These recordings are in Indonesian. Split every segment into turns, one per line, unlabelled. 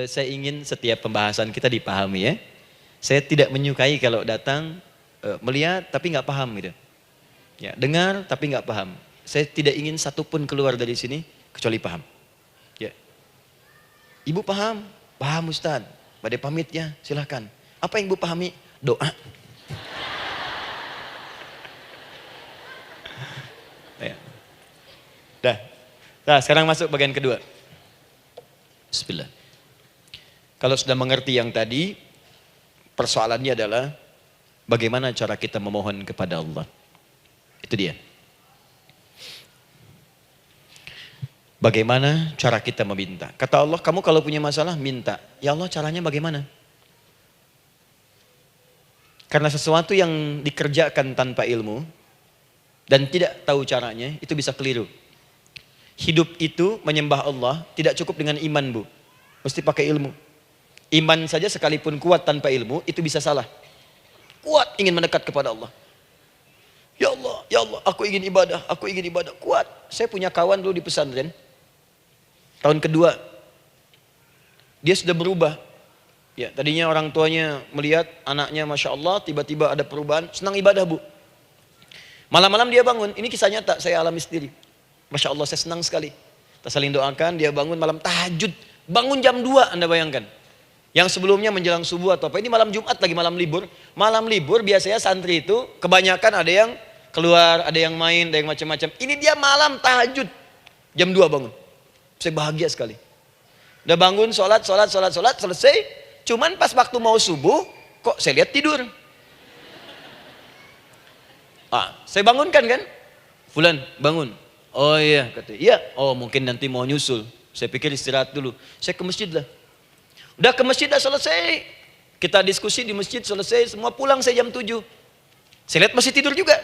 saya ingin setiap pembahasan kita dipahami ya. Saya tidak menyukai kalau datang melihat tapi nggak paham gitu. Ya, dengar tapi nggak paham. Saya tidak ingin satupun keluar dari sini kecuali paham. Ya. Ibu paham? Paham Ustaz. Pada pamitnya silahkan. Apa yang ibu pahami? Doa. Ya. Dah. Nah, sekarang masuk bagian kedua. Bismillah. Kalau sudah mengerti yang tadi, persoalannya adalah bagaimana cara kita memohon kepada Allah. Itu dia. Bagaimana cara kita meminta? Kata Allah, kamu kalau punya masalah, minta. Ya Allah, caranya bagaimana? Karena sesuatu yang dikerjakan tanpa ilmu dan tidak tahu caranya, itu bisa keliru. Hidup itu menyembah Allah tidak cukup dengan iman, Bu. Mesti pakai ilmu. Iman saja sekalipun kuat tanpa ilmu, itu bisa salah. Kuat ingin mendekat kepada Allah. Ya Allah, aku ingin ibadah, aku ingin ibadah. Kuat. Saya punya kawan dulu di pesantren. Tahun kedua, dia sudah berubah. Ya, tadinya orang tuanya melihat anaknya Masya Allah, tiba-tiba ada perubahan. Senang ibadah, Bu. Malam-malam dia bangun. Ini kisah nyata, saya alami sendiri. Masya Allah, saya senang sekali. Kita saling doakan, dia bangun malam tahajud. Bangun jam 2, Anda bayangkan. Yang sebelumnya menjelang subuh atau apa. Ini malam Jumat lagi, malam libur. Malam libur biasanya santri itu kebanyakan ada yang keluar, ada yang main, ada yang macam-macam. Ini dia malam tahajud. Jam 2 bangun. Saya bahagia sekali. Udah bangun, sholat, selesai. Cuman pas waktu mau subuh, kok saya lihat tidur. Saya bangunkan kan. Fulan, bangun. Oh iya, kata iya. Oh mungkin nanti mau nyusul. Saya pikir istirahat dulu. Saya ke masjid lah. Udah ke masjid, dah selesai. Kita diskusi di masjid, selesai. Semua pulang saya jam 7. Saya lihat masih tidur juga.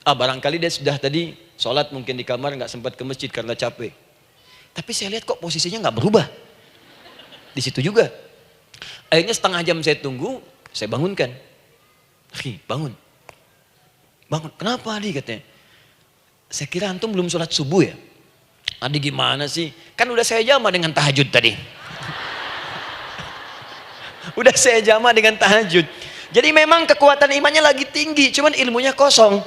Barangkali dia sudah tadi sholat mungkin di kamar, nggak sempat ke masjid karena capek. Tapi saya lihat kok posisinya nggak berubah. Di situ juga. Akhirnya setengah jam saya tunggu, saya bangunkan. Bangun. Bangun. Kenapa Adi katanya? Saya kira antum belum sholat subuh ya. Adi gimana sih? Kan udah saya jama dengan tahajud tadi. Udah saya jama dengan tahajud. Jadi memang kekuatan imannya lagi tinggi, cuman ilmunya kosong.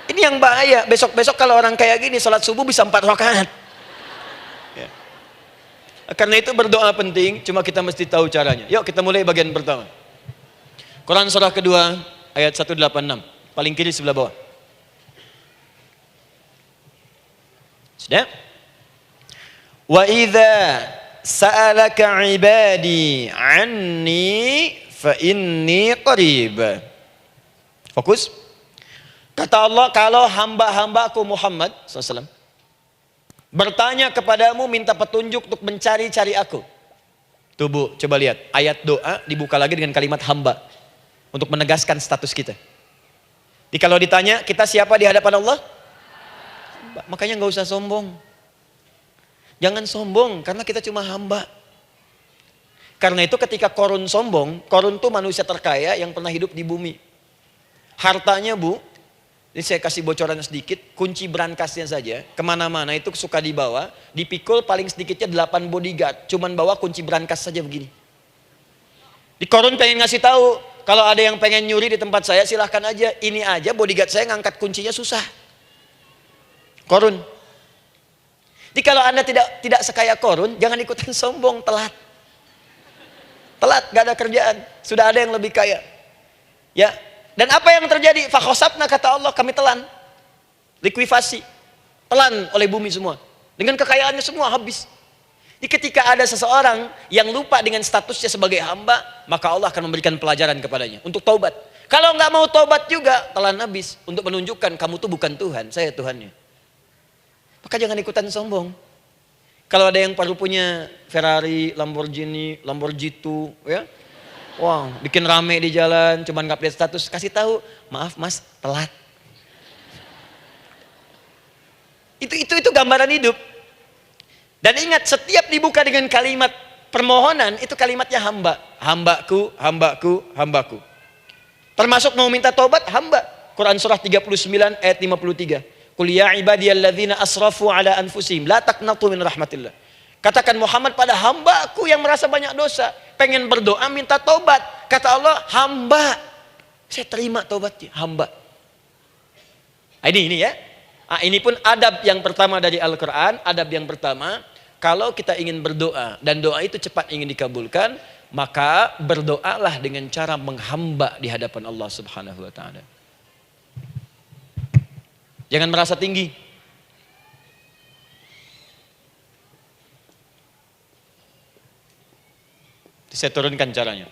Ini yang bahaya. Besok-besok kalau orang kayak gini sholat subuh bisa 4 rakaat. Ya. Karena itu berdoa penting, cuma kita mesti tahu caranya. Yuk kita mulai bagian pertama. Quran surah kedua ayat 186. Paling kiri sebelah bawah. Sudah? Wa idza sa'alaka ibadi anni fa inni qarib. Fokus. Kata Allah, kalau hamba-hambaku Muhammad SAW bertanya kepadamu, minta petunjuk untuk mencari-cari aku. Tuh Bu, coba lihat. Ayat doa dibuka lagi dengan kalimat hamba. Untuk menegaskan status kita. Jadi kalau ditanya, kita siapa di hadapan Allah? Makanya gak usah sombong. Jangan sombong, karena kita cuma hamba. Karena itu ketika Korun sombong, Korun itu manusia terkaya yang pernah hidup di bumi. Hartanya Bu, ini saya kasih bocoran sedikit, kunci berangkasnya saja, kemana-mana itu suka dibawa, dipikul paling sedikitnya 8 bodyguard, cuman bawa kunci berangkas saja begini. Di Korun pengen ngasih tahu, kalau ada yang pengen nyuri di tempat saya silahkan aja, ini aja bodyguard saya ngangkat kuncinya susah. Korun. Jadi kalau Anda tidak sekaya Korun, jangan ikutan sombong, telat. Telat, gak ada kerjaan. Sudah ada yang lebih kaya. Ya. Dan apa yang terjadi? Fakhosabna kata Allah, kami telan. Likuifasi. Telan oleh bumi semua. Dengan kekayaannya semua habis. Jadi ketika ada seseorang yang lupa dengan statusnya sebagai hamba, maka Allah akan memberikan pelajaran kepadanya untuk taubat. Kalau nggak mau taubat juga, telan habis untuk menunjukkan kamu tuh bukan Tuhan, saya Tuhannya. Maka jangan ikutan sombong. Kalau ada yang perlu punya Ferrari, Lamborghini, Lamborghini, ya, wah, bikin rame di jalan, cuman nggak update status, kasih tahu, maaf Mas, telat. Itu gambaran hidup. Dan ingat, setiap dibuka dengan kalimat permohonan, itu kalimatnya hamba. Hambaku, hambaku, hambaku. Termasuk mau minta taubat, hamba. Quran surah 39 ayat 53. Qul ya ibadiyalladzina asrafu ala anfusihim la taqnatu min rahmatillah. Katakan Muhammad pada hambaku yang merasa banyak dosa, pengen berdoa minta tobat. Kata Allah, hamba, saya terima tobatnya, hamba. Ini ya. Ini pun adab yang pertama dari Al-Quran. Adab yang pertama, kalau kita ingin berdoa dan doa itu cepat ingin dikabulkan, maka berdoalah dengan cara menghamba di hadapan Allah Subhanahu wa taala. Jangan merasa tinggi. Saya turunkan caranya.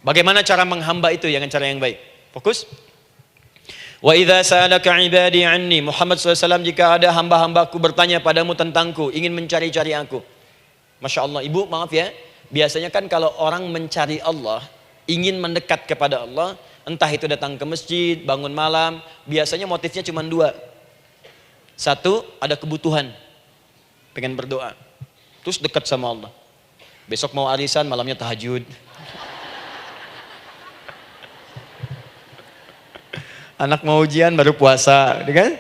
Bagaimana cara menghamba itu dengan cara yang baik? Fokus. Wa idza sa'alaka 'ibadi 'anni, Muhammad SAW, jika ada hamba-hambaku bertanya padamu tentangku, ingin mencari-cari aku. Masya Allah, ibu maaf ya, biasanya kan kalau orang mencari Allah, ingin mendekat kepada Allah, entah itu datang ke masjid, bangun malam, biasanya motifnya cuma dua. Satu, ada kebutuhan, pengen berdoa, terus dekat sama Allah. Besok mau arisan, malamnya tahajud. Anak mau ujian, baru puasa, kan?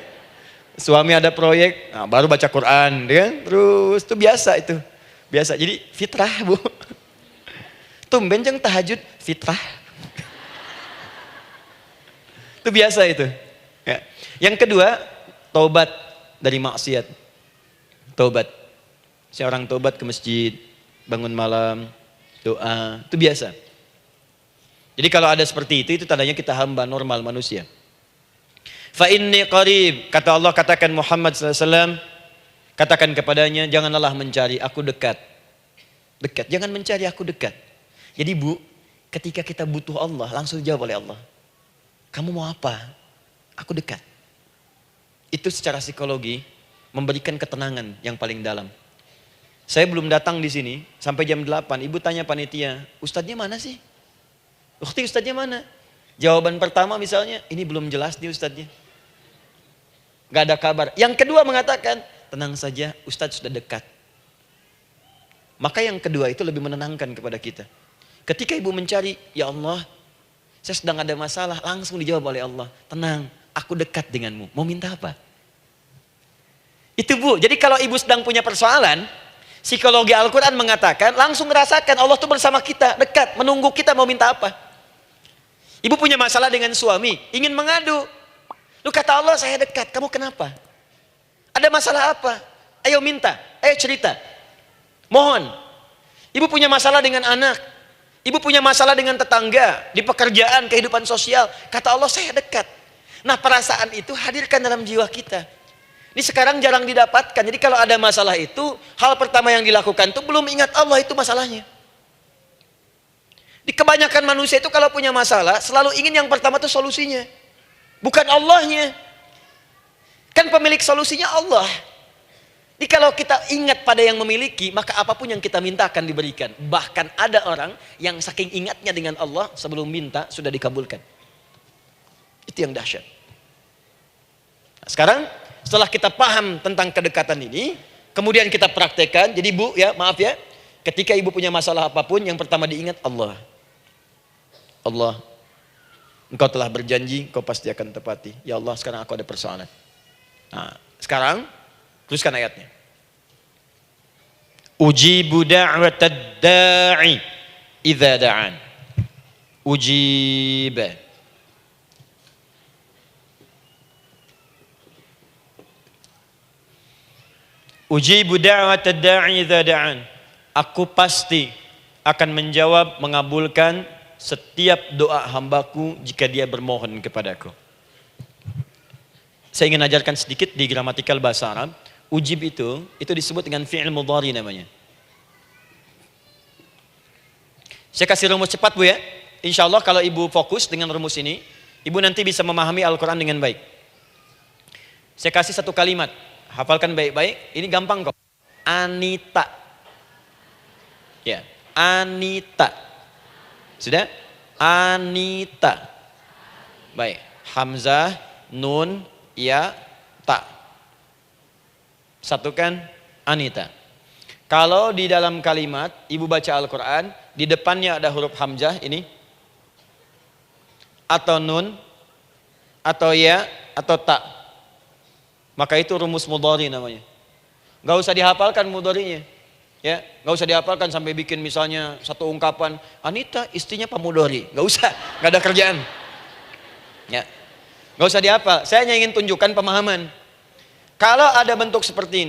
Suami ada proyek, nah, baru baca Quran, kan? Terus itu biasa itu. Biasa, jadi fitrah bu. Tumben jeng tahajud, fitrah. Itu biasa itu. Ya. Yang kedua, taubat dari maksiat. Taubat. Seorang taubat ke masjid, bangun malam, doa, itu biasa. Jadi kalau ada seperti itu tandanya kita hamba normal manusia. Fa inni qarib, kata Allah, katakan Muhammad SAW, katakan kepadanya, janganlah mencari, aku dekat. Dekat, jangan mencari, aku dekat. Jadi bu, ketika kita butuh Allah, langsung dijawab oleh Allah. Kamu mau apa? Aku dekat. Itu secara psikologi memberikan ketenangan yang paling dalam. Saya belum datang di sini sampai jam 8. Ibu tanya panitia, ustadznya mana sih? Ukti, ustadznya mana? Jawaban pertama misalnya, ini belum jelas nih ustadznya. Gak ada kabar. Yang kedua mengatakan, tenang saja, ustadz sudah dekat. Maka yang kedua itu lebih menenangkan kepada kita. Ketika ibu mencari, ya Allah, saya sedang ada masalah, langsung dijawab oleh Allah. Tenang, aku dekat denganmu. Mau minta apa? Itu bu, jadi kalau ibu sedang punya persoalan, psikologi Al-Quran mengatakan, langsung merasakan Allah tuh bersama kita, dekat, menunggu kita mau minta apa. Ibu punya masalah dengan suami, ingin mengadu. Lu kata Allah, saya dekat, kamu kenapa? Ada masalah apa? Ayo minta, ayo cerita. Mohon. Ibu punya masalah dengan anak. Ibu punya masalah dengan tetangga, di pekerjaan, kehidupan sosial. Kata Allah, saya dekat. Nah perasaan itu hadirkan dalam jiwa kita. Ini sekarang jarang didapatkan. Jadi kalau ada masalah itu, hal pertama yang dilakukan itu belum ingat Allah itu masalahnya. Di kebanyakan manusia itu kalau punya masalah, selalu ingin yang pertama itu solusinya. Bukan Allahnya. Kan pemilik solusinya Allah. Jadi kalau kita ingat pada yang memiliki, maka apapun yang kita minta akan diberikan. Bahkan ada orang yang saking ingatnya dengan Allah, sebelum minta sudah dikabulkan. Itu yang dahsyat. Nah, sekarang setelah kita paham tentang kedekatan ini, kemudian kita praktekkan. Jadi bu ya, maaf ya, ketika ibu punya masalah apapun, yang pertama diingat Allah. Allah, engkau telah berjanji, engkau pasti akan tepati. Ya Allah, sekarang aku ada persoalan. Nah, sekarang teruskan ayatnya. Ujibu da'watad da'i idza da'an. Ujiba. Ujibu da'watad da'i idza da'an. Aku pasti akan menjawab, mengabulkan setiap doa hambaku jika dia bermohon kepadaku. Saya ingin ajarkan sedikit di gramatikal bahasa Arab. Ujib itu disebut dengan fi'il mudhari namanya. Saya kasih rumus cepat bu ya. Insya Allah kalau ibu fokus dengan rumus ini, ibu nanti bisa memahami Al-Quran dengan baik. Saya kasih satu kalimat. Hafalkan baik-baik. Ini gampang kok. Anita. Ya, Anita. Sudah? Anita. Baik. Hamzah, nun, ya, ta. Satukan Anita. Kalau di dalam kalimat ibu baca Al-Quran, di depannya ada huruf hamzah ini, atau nun, atau ya, atau ta, maka itu rumus mudhari namanya. Nggak usah dihafalkan mudhari'nya. Ya, nggak usah dihafalkan sampai bikin misalnya satu ungkapan, Anita istrinya Pak Mudhari. Nggak usah, nggak ada kerjaan. Ya, nggak usah dihafal. Saya hanya ingin tunjukkan pemahaman. Kalau ada bentuk seperti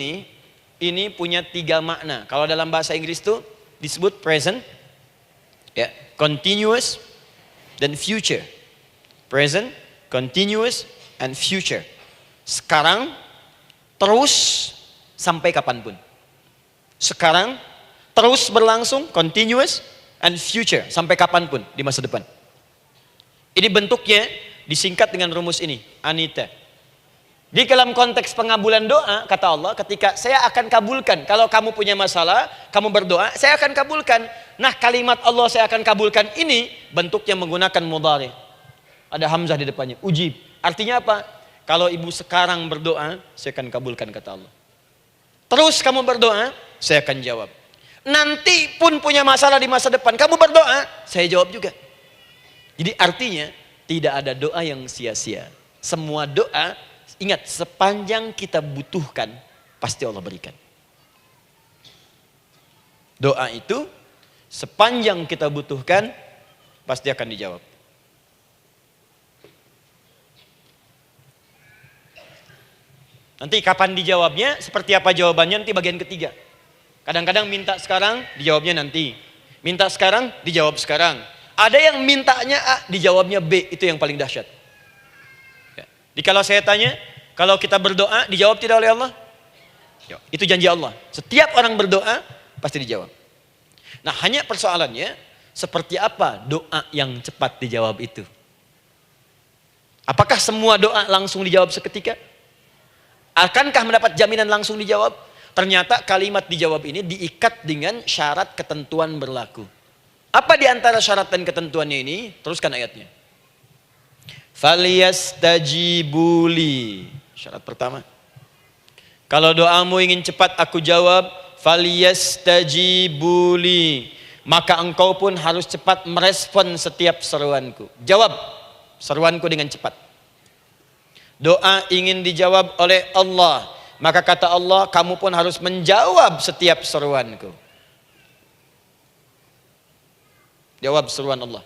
ini punya 3 makna. Kalau dalam bahasa Inggris itu disebut present, ya, continuous, dan future. Present, continuous, and future. Sekarang, terus, sampai kapanpun. Sekarang, terus berlangsung, continuous, and future, sampai kapanpun di masa depan. Ini bentuknya disingkat dengan rumus ini, Anita. Di dalam konteks pengabulan doa, kata Allah, ketika saya akan kabulkan, kalau kamu punya masalah, kamu berdoa, saya akan kabulkan. Nah, kalimat Allah saya akan kabulkan ini, bentuknya menggunakan mudhari. Ada hamzah di depannya, ujib. Artinya apa? Kalau ibu sekarang berdoa, saya akan kabulkan, kata Allah. Terus kamu berdoa, saya akan jawab. Nanti pun punya masalah di masa depan, kamu berdoa, saya jawab juga. Jadi artinya, tidak ada doa yang sia-sia. Semua doa, ingat, sepanjang kita butuhkan, pasti Allah berikan. Doa itu, sepanjang kita butuhkan, pasti akan dijawab. Nanti kapan dijawabnya, seperti apa jawabannya, nanti bagian ketiga. Kadang-kadang minta sekarang, dijawabnya nanti. Minta sekarang, dijawab sekarang. Ada yang mintanya A, dijawabnya B, itu yang paling dahsyat. Ya. Jadi kalau saya tanya, kalau kita berdoa, dijawab tidak oleh Allah? Ya, itu janji Allah. Setiap orang berdoa, pasti dijawab. Nah, hanya persoalannya, seperti apa doa yang cepat dijawab itu? Apakah semua doa langsung dijawab seketika? Akankah mendapat jaminan langsung dijawab? Ternyata kalimat dijawab ini diikat dengan syarat ketentuan berlaku. Apa di antara syarat dan ketentuannya ini? Teruskan ayatnya. Falyastajibuli. Syarat pertama. Kalau doamu ingin cepat aku jawab, falyastajibuli. Maka engkau pun harus cepat merespon setiap seruanku. Jawab seruanku dengan cepat. Doa ingin dijawab oleh Allah, maka kata Allah, kamu pun harus menjawab setiap seruanku. Jawab seruan Allah.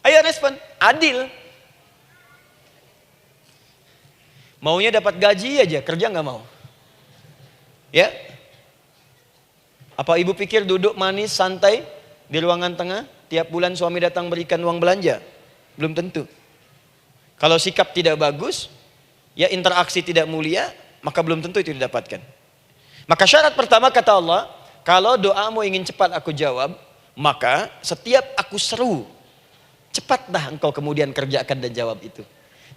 Ayo respon, adil. Maunya dapat gaji aja, kerja nggak mau. Ya? Apa ibu pikir duduk manis, santai di ruangan tengah? Tiap bulan suami datang berikan uang belanja? Belum tentu. Kalau sikap tidak bagus, ya interaksi tidak mulia, maka belum tentu itu didapatkan. Maka syarat pertama kata Allah, kalau doamu ingin cepat aku jawab, maka setiap aku seru, cepatlah engkau kemudian kerjakan dan jawab itu.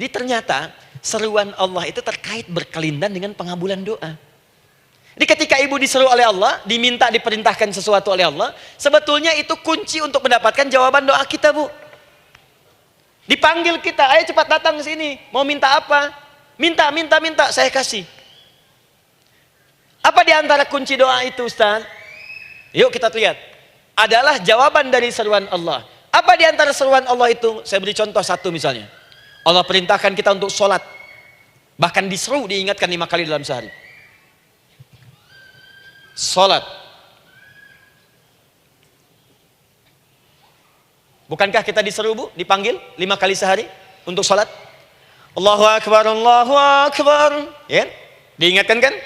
Jadi ternyata seruan Allah itu terkait berkelindan dengan pengabulan doa. Jadi ketika ibu diseru oleh Allah, diminta diperintahkan sesuatu oleh Allah, sebetulnya itu kunci untuk mendapatkan jawaban doa kita, Bu. Dipanggil kita, ayo cepat datang ke sini, mau minta apa? Minta, saya kasih. Apa di antara kunci doa itu, Ustaz? Yuk kita lihat. Adalah jawaban dari seruan Allah. Apa di antara seruan Allah itu? Saya beri contoh satu misalnya. Allah perintahkan kita untuk sholat. Bahkan diseru, diingatkan 5 kali dalam sehari. Salat. Bukankah kita diseru, Bu, dipanggil 5 kali sehari untuk salat? Allahu Akbar, Allahu Akbar. Ya? Diingatkan kan?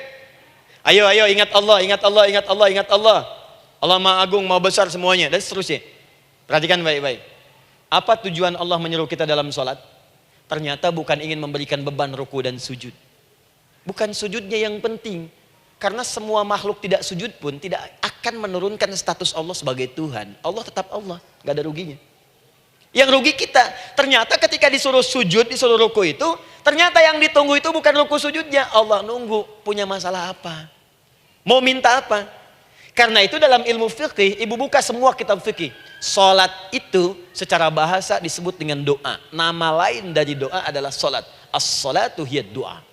Ayo ingat Allah, ingat Allah, ingat Allah, ingat Allah. Allah Maha Agung, Maha Besar semuanya, dan seterusnya. Perhatikan baik-baik. Apa tujuan Allah menyeru kita dalam salat? Ternyata bukan ingin memberikan beban ruku dan sujud. Bukan sujudnya yang penting. Karena semua makhluk tidak sujud pun tidak akan menurunkan status Allah sebagai Tuhan. Allah tetap Allah, gak ada ruginya. Yang rugi kita, ternyata ketika disuruh sujud, disuruh ruku itu, ternyata yang ditunggu itu bukan ruku sujudnya. Allah nunggu, punya masalah apa? Mau minta apa? Karena itu dalam ilmu fikih, ibu buka semua kitab fikih. Salat itu secara bahasa disebut dengan doa. Nama lain dari doa adalah salat. As-salatu hiya doa.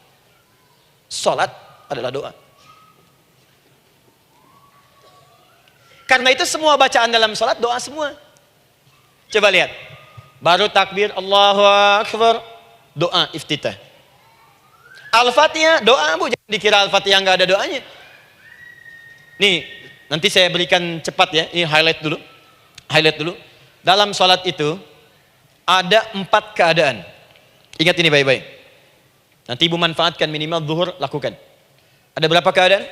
Salat adalah doa. Karena itu semua bacaan dalam salat doa semua. Coba lihat. Baru takbir Allahu Akbar. doa iftitah. Al-Fatihah doa Bu, jangan dikira Al-Fatihah nggak ada doanya. Nih, nanti saya berikan cepat ya, ini highlight dulu. Highlight dulu. Dalam sholat itu ada 4 keadaan. Ingat ini baik-baik. Nanti Ibu manfaatkan, minimal zuhur lakukan. Ada berapa keadaan?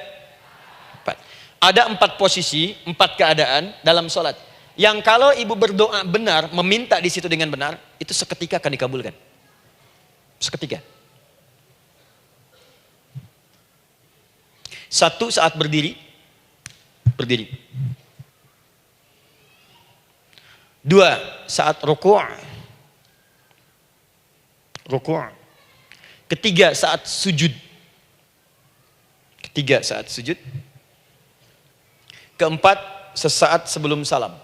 4. Ada 4 posisi, 4 keadaan dalam sholat. Yang kalau Ibu berdoa benar, meminta di situ dengan benar, itu seketika akan dikabulkan. Seketika. 1, saat berdiri. Berdiri. 2, saat ruku'. Ruku'. 3, saat sujud. 3, saat sujud. 4, sesaat sebelum salam.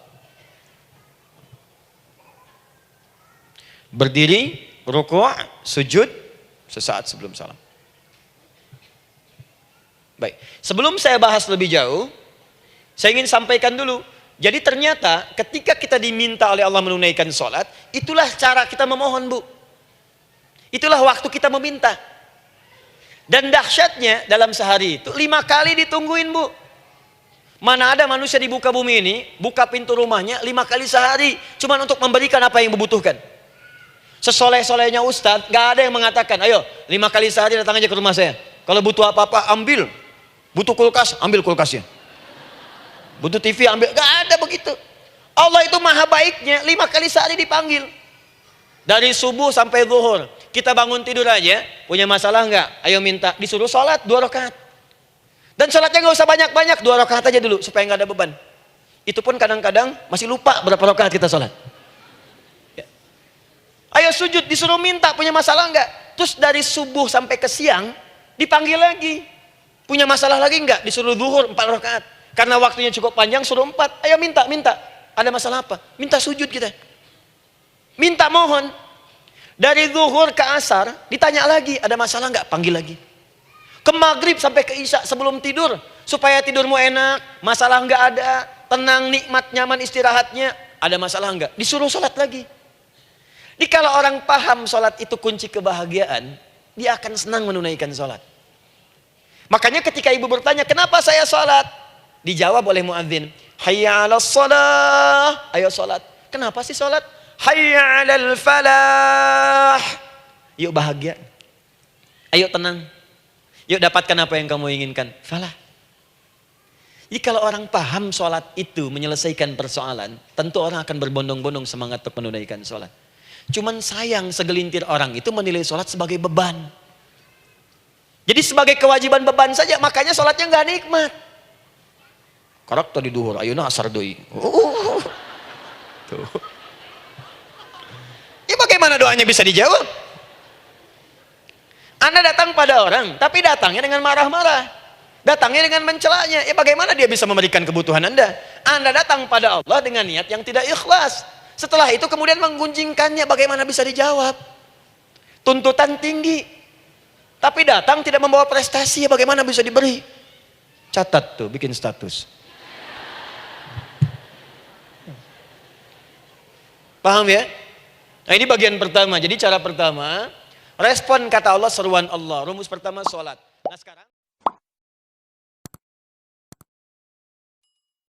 Berdiri, ruku', sujud, sesaat sebelum salam. Baik, sebelum saya bahas lebih jauh, saya ingin sampaikan dulu. Jadi ternyata ketika kita diminta oleh Allah menunaikan sholat, itulah cara kita memohon Bu. Itulah waktu kita meminta. Dan dahsyatnya dalam sehari itu 5 kali ditungguin Bu. Mana ada manusia di muka bumi ini, buka pintu rumahnya 5 kali sehari, cuma untuk memberikan apa yang dibutuhkan. Sesoleh-solehnya Ustadz, gak ada yang mengatakan, ayo 5 kali sehari datang aja ke rumah saya. Kalau butuh apa-apa ambil. Butuh kulkas, ambil kulkasnya. Butuh TV, ambil. Gak ada begitu. Allah itu maha baiknya, 5 kali sehari dipanggil. Dari subuh sampai zuhur. Kita bangun tidur aja, punya masalah nggak? Ayo minta, disuruh sholat 2 rakaat. Dan sholatnya nggak usah banyak-banyak, 2 rakaat aja dulu supaya nggak ada beban. Itu pun kadang-kadang masih lupa berapa rakaat kita sholat. Ya. Ayo sujud, disuruh minta, punya masalah nggak? Terus dari subuh sampai ke siang dipanggil lagi. Punya masalah lagi nggak? Disuruh zuhur 4 rakaat. Karena waktunya cukup panjang, suruh 4. Ayo minta. Ada masalah apa? Minta sujud kita. Minta mohon. Dari zuhur ke asar ditanya lagi, ada masalah nggak? Panggil lagi. Ke maghrib sampai ke isya sebelum tidur, supaya tidurmu enak, masalah nggak ada, tenang, nikmat, nyaman istirahatnya. Ada masalah nggak? Disuruh sholat lagi. Jadi kalau orang paham sholat itu kunci kebahagiaan, dia akan senang menunaikan sholat. Makanya ketika ibu bertanya, kenapa saya sholat? Dijawab oleh muadzin, hayya 'alas shalah, ayo sholat. Kenapa sih sholat? Hayya 'alal falah. Yuk bahagia. Ayo tenang. Yuk dapatkan apa yang kamu inginkan. Falah. Jadi kalau orang paham sholat itu menyelesaikan persoalan, tentu orang akan berbondong-bondong semangat untuk menunaikan sholat. Cuman sayang segelintir orang itu menilai sholat sebagai beban. Jadi sebagai kewajiban beban saja, makanya sholatnya nggak nikmat. Karak tadi duhur, ayeuna asar deui. Tuh. Ya bagaimana doanya bisa dijawab? Anda datang pada orang, tapi datangnya dengan marah-marah. Datangnya dengan mencelanya. Ya bagaimana dia bisa memberikan kebutuhan Anda? Anda datang pada Allah dengan niat yang tidak ikhlas. Setelah itu kemudian menggunjingkannya, bagaimana bisa dijawab? Tuntutan tinggi. Tapi datang tidak membawa prestasi, ya bagaimana bisa diberi? Catat tuh, bikin status. Paham ya? Nah ini bagian pertama. Jadi cara pertama, respon kata Allah, seruan Allah. Rumus pertama sholat. Nah sekarang